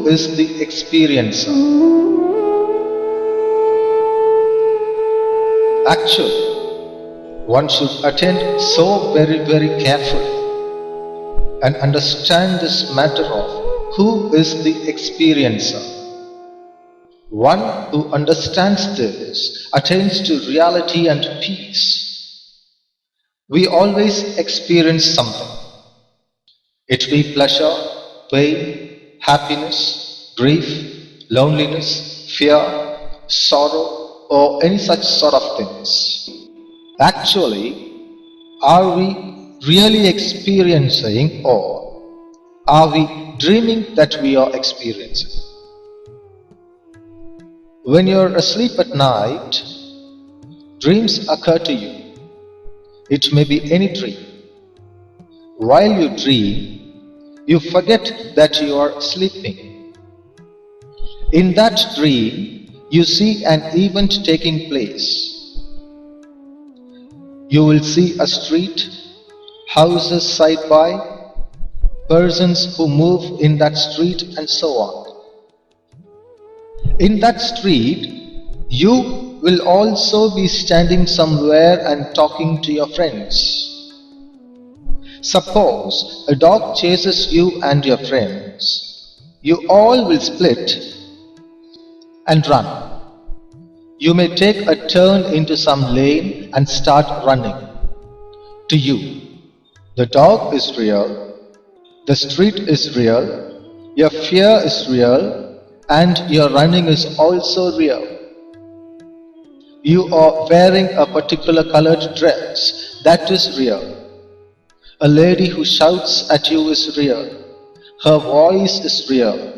Who is the experiencer? Actually, one should attend so very carefully and understand this matter of who is the experiencer. One who understands this attains to reality and peace. We always experience something. It be pleasure, pain, happiness, grief, loneliness, fear, sorrow, or any such sort of things. Actually, are we really experiencing, or are we dreaming that we are experiencing? When you're asleep at night, dreams occur to you. It may be any dream. While you dream, you forget that you are sleeping. In that dream, you see an event taking place. You will see a street, houses side by, persons who move in that street, and so on. In that street, you will also be standing somewhere and talking to your friends. Suppose a dog chases you and your friends. You all will split and run. You may take a turn into some lane and start running. To you, the dog is real, the street is real, your fear is real, and your running is also real. You are wearing a particular colored dress, that is real. A lady who shouts at you is real. Her voice is real.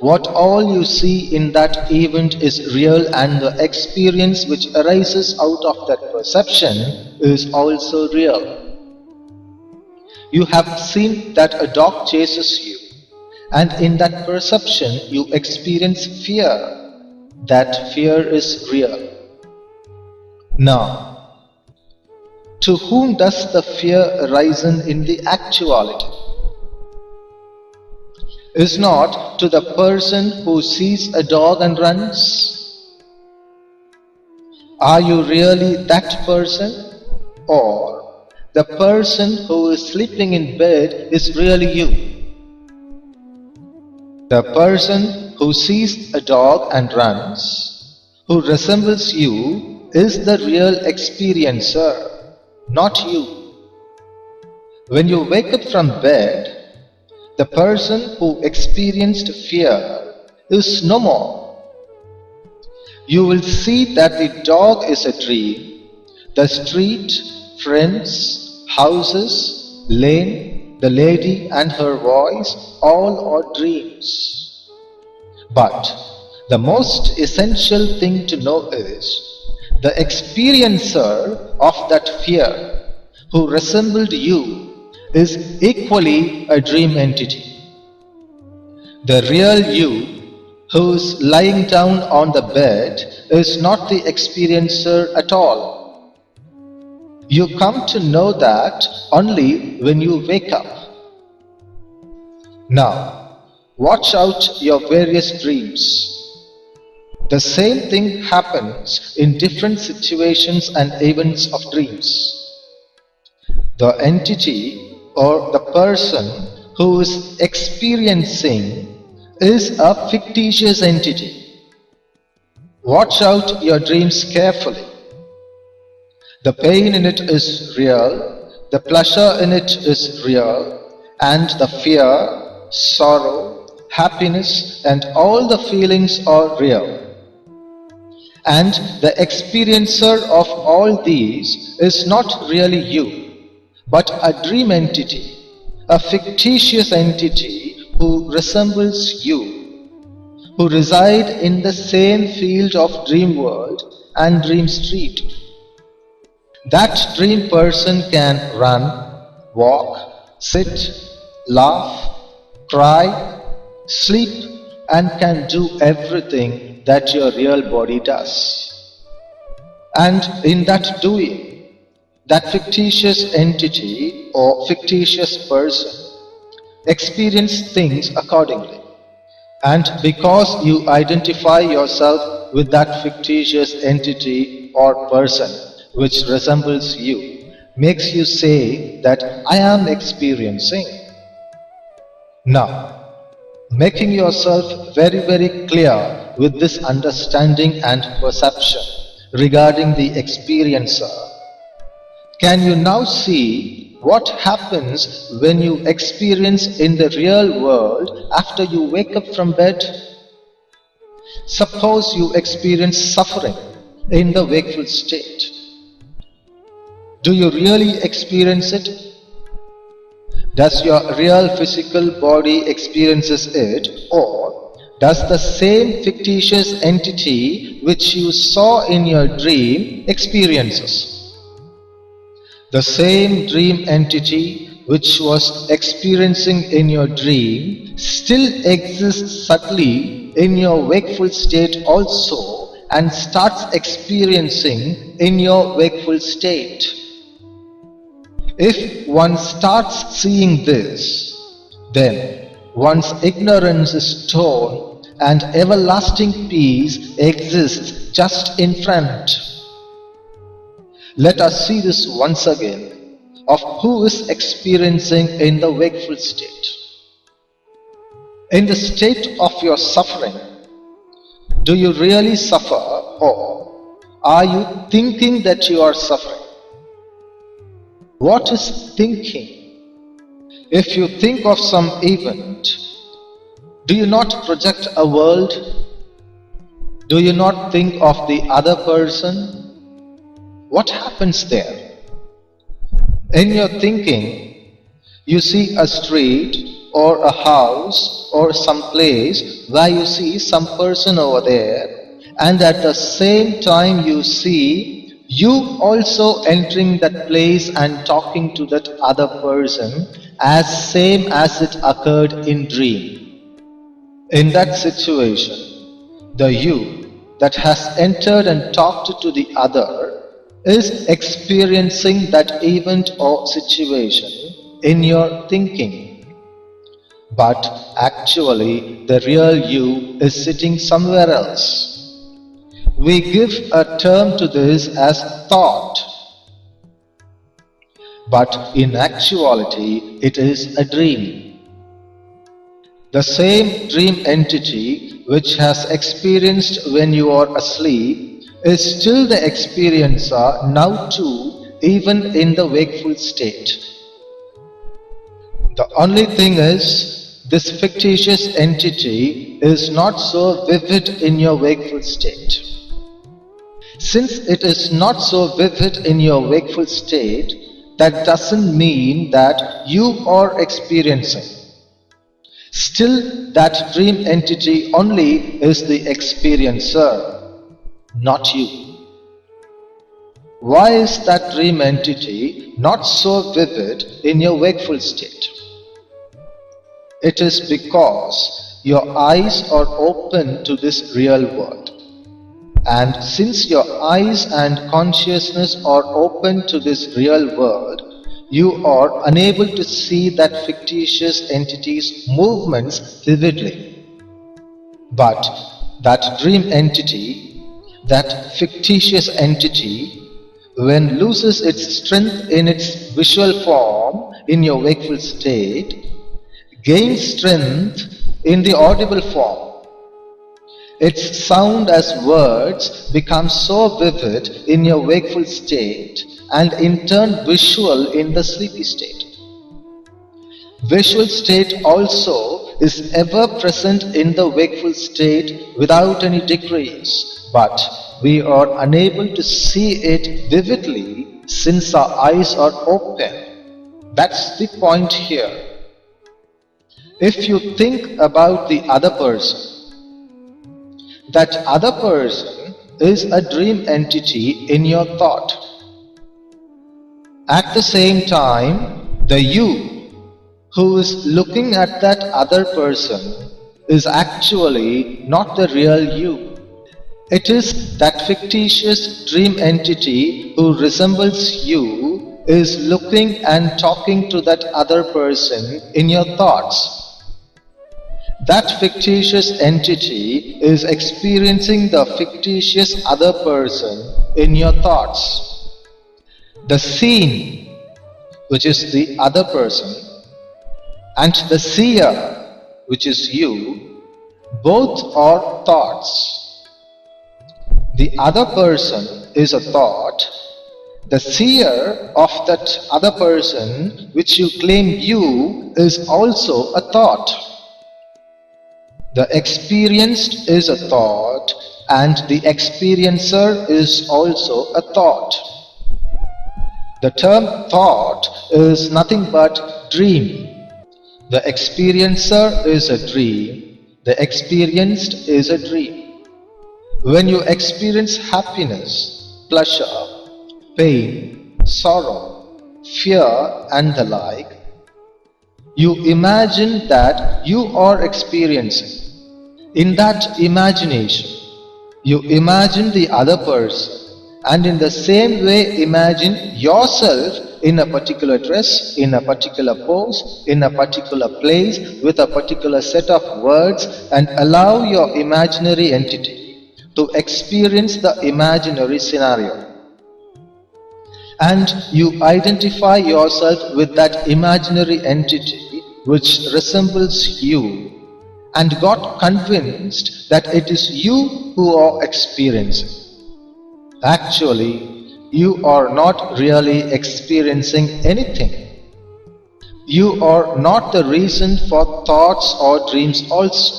What all you see in that event is real, and the experience which arises out of that perception is also real. You have seen that a dog chases you, and in that perception you experience fear. That fear is real. Now, to whom does the fear arise in the actuality? Is not to the person who sees a dog and runs? Are you really that person? Or the person who is sleeping in bed is really you? The person who sees a dog and runs, who resembles you, is the real experiencer, not you. When you wake up from bed, the person who experienced fear is no more. You will see that the dog is a dream, the street, friends, houses, lane, the lady and her voice, all are dreams. But the most essential thing to know is the experiencer of that fear, who resembled you, is equally a dream entity. The real you, who is lying down on the bed, is not the experiencer at all. You come to know that only when you wake up. Now, watch out your various dreams. The same thing happens in different situations and events of dreams. The entity or the person who is experiencing is a fictitious entity. Watch out your dreams carefully. The pain in it is real, the pleasure in it is real, and the fear, sorrow, happiness, and all the feelings are real. And the experiencer of all these is not really you, but a dream entity, a fictitious entity who resembles you, who reside in the same field of dream world and dream street. That dream person can run, walk, sit, laugh, cry, sleep, and can do everything that your real body does. And in that doing, that fictitious entity or fictitious person experience things accordingly. And because you identify yourself with that fictitious entity or person which resembles you, makes you say that I am experiencing. Now, making yourself very, very clear with this understanding and perception regarding the experiencer, can you now see what happens when you experience in the real world after you wake up from bed? Suppose you experience suffering in the wakeful state. Do you really experience it? Does your real physical body experiences it, or does the same fictitious entity which you saw in your dream experiences? The same dream entity which was experiencing in your dream still exists subtly in your wakeful state also and starts experiencing in your wakeful state. If one starts seeing this, then one's ignorance is torn and everlasting peace exists just in front. Let us see this once again of who is experiencing in the wakeful state. In the state of your suffering, do you really suffer, or are you thinking that you are suffering? What is thinking? If you think of some event, do you not project a world? Do you not think of the other person? What happens there? In your thinking, you see a street or a house or some place where you see some person over there, and at the same time you see you also entering that place and talking to that other person as same as it occurred in dream. In that situation, the you that has entered and talked to the other is experiencing that event or situation in your thinking. But actually, the real you is sitting somewhere else. We give a term to this as thought. But in actuality, it is a dream. The same dream entity which has experienced when you are asleep is still the experiencer now too, even in the wakeful state. The only thing is, this fictitious entity is not so vivid in your wakeful state. Since it is not so vivid in your wakeful state, that doesn't mean that you are experiencing. Still, that dream entity only is the experiencer, not you. Why is that dream entity not so vivid in your wakeful state? It is because your eyes are open to this real world. And since your eyes and consciousness are open to this real world, you are unable to see that fictitious entity's movements vividly. But that dream entity, that fictitious entity, when loses its strength in its visual form in your wakeful state, gains strength in the audible form. Its sound as words becomes so vivid in your wakeful state and in turn visual in the sleepy state. Visual state also is ever present in the wakeful state without any decrease, but we are unable to see it vividly since our eyes are open. That's the point here. If you think about the other person, that other person is a dream entity in your thought. At the same time, the you who is looking at that other person is actually not the real you. It is that fictitious dream entity who resembles you is looking and talking to that other person in your thoughts. That fictitious entity is experiencing the fictitious other person in your thoughts. The scene, which is the other person, and the seer, which is you, both are thoughts. The other person is a thought. The seer of that other person, which you claim you, is also a thought. The experienced is a thought, and the experiencer is also a thought. The term thought is nothing but dream. The experiencer is a dream. The experienced is a dream. When you experience happiness, pleasure, pain, sorrow, fear, and the like, you imagine that you are experiencing. In that imagination, you imagine the other person, and in the same way imagine yourself in a particular dress, in a particular pose, in a particular place, with a particular set of words, and allow your imaginary entity to experience the imaginary scenario. And you identify yourself with that imaginary entity which resembles you, and got convinced that it is you who are experiencing. Actually, you are not really experiencing anything. You are not the reason for thoughts or dreams also.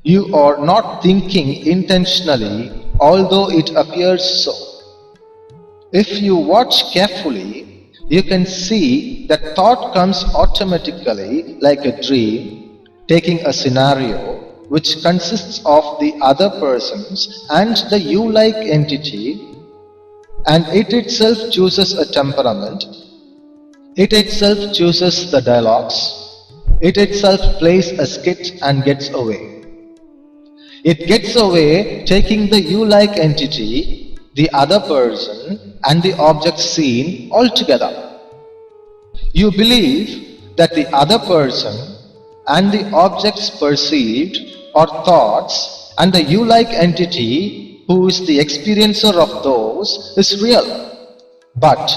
You are not thinking intentionally, although it appears so. If you watch carefully, you can see that thought comes automatically like a dream, taking a scenario which consists of the other persons and the you-like entity, and it itself chooses a temperament, it itself chooses the dialogues, it itself plays a skit and gets away. It gets away taking the you-like entity, the other person, and the object seen all together. You believe that the other person and the objects perceived or thoughts and the you-like entity, who is the experiencer of those, is real. But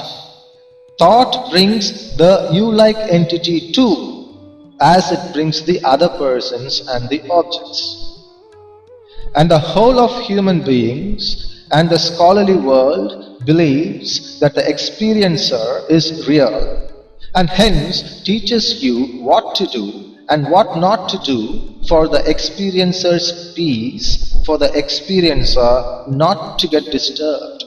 thought brings the you-like entity too, as it brings the other persons and the objects. And the whole of human beings and the scholarly world believes that the experiencer is real, and hence teaches you what to do and what not to do for the experiencer's peace, for the experiencer not to get disturbed.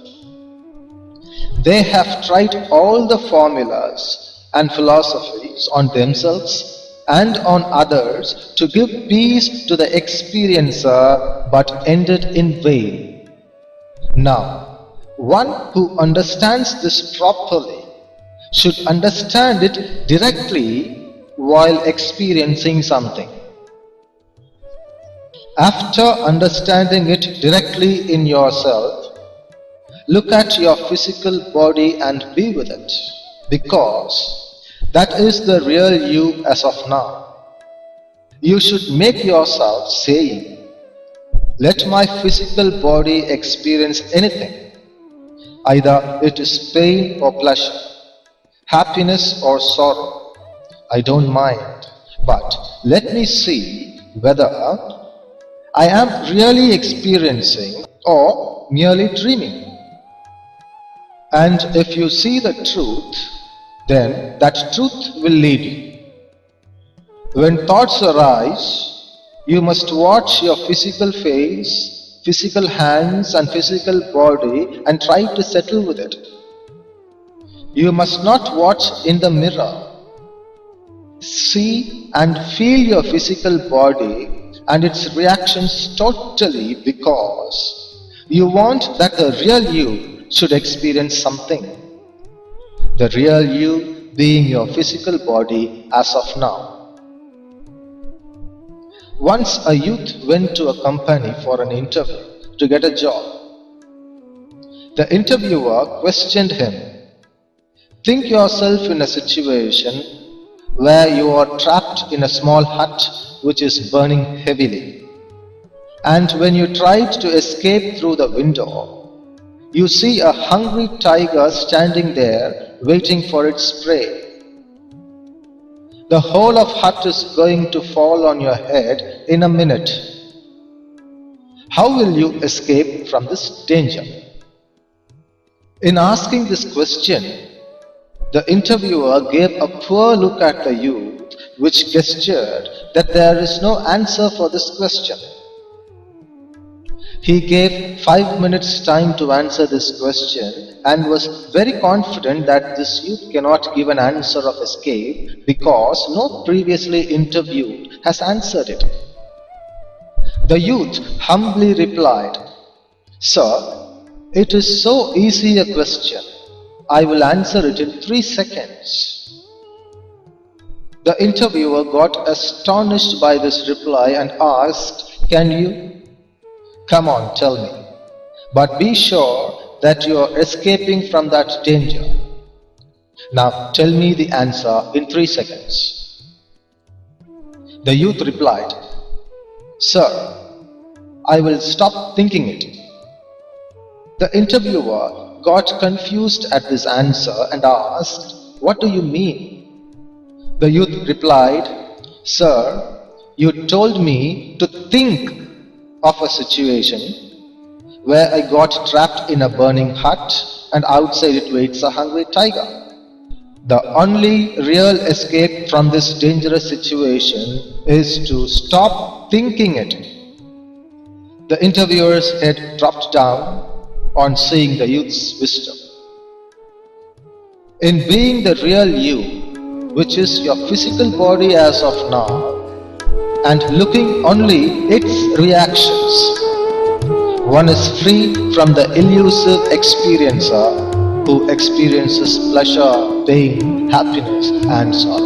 They have tried all the formulas and philosophies on themselves and on others to give peace to the experiencer, but ended in vain. Now, one who understands this properly should understand it directly while experiencing something. After understanding it directly in yourself, look at your physical body and be with it, because that is the real you as of now. You should make yourself saying, let my physical body experience anything, either it is pain or pleasure, happiness or sorrow. I don't mind, but let me see whether I am really experiencing or merely dreaming. And if you see the truth, then that truth will lead you. When thoughts arise, you must watch your physical face, physical hands and physical body and try to settle with it. You must not watch in the mirror. See and feel your physical body and its reactions totally, because you want that the real you should experience something. The real you being your physical body as of now. Once a youth went to a company for an interview to get a job. The interviewer questioned him, think yourself in a situation where you are trapped in a small hut which is burning heavily. And when you tried to escape through the window, you see a hungry tiger standing there waiting for its prey. The whole of hut is going to fall on your head in a minute. How will you escape from this danger? In asking this question, the interviewer gave a poor look at the youth, which gestured that there is no answer for this question. He gave 5 minutes time to answer this question and was very confident that this youth cannot give an answer of escape because no previously interviewed has answered it. The youth humbly replied, "Sir, it is so easy a question. I will answer it in 3 seconds." The interviewer got astonished by this reply and asked, "Can you? Come on, tell me. But be sure that you are escaping from that danger. Now tell me the answer in 3 seconds." The youth replied, "Sir, I will stop thinking it." The interviewer got confused at this answer and asked, "What do you mean?" The youth replied, "Sir, you told me to think of a situation where I got trapped in a burning hut and outside it waits a hungry tiger. The only real escape from this dangerous situation is to stop thinking it." The interviewer's head dropped down on seeing the youth's wisdom. In being the real you, which is your physical body as of now, and looking only its reactions, one is free from the elusive experiencer who experiences pleasure, pain, happiness, and sorrow.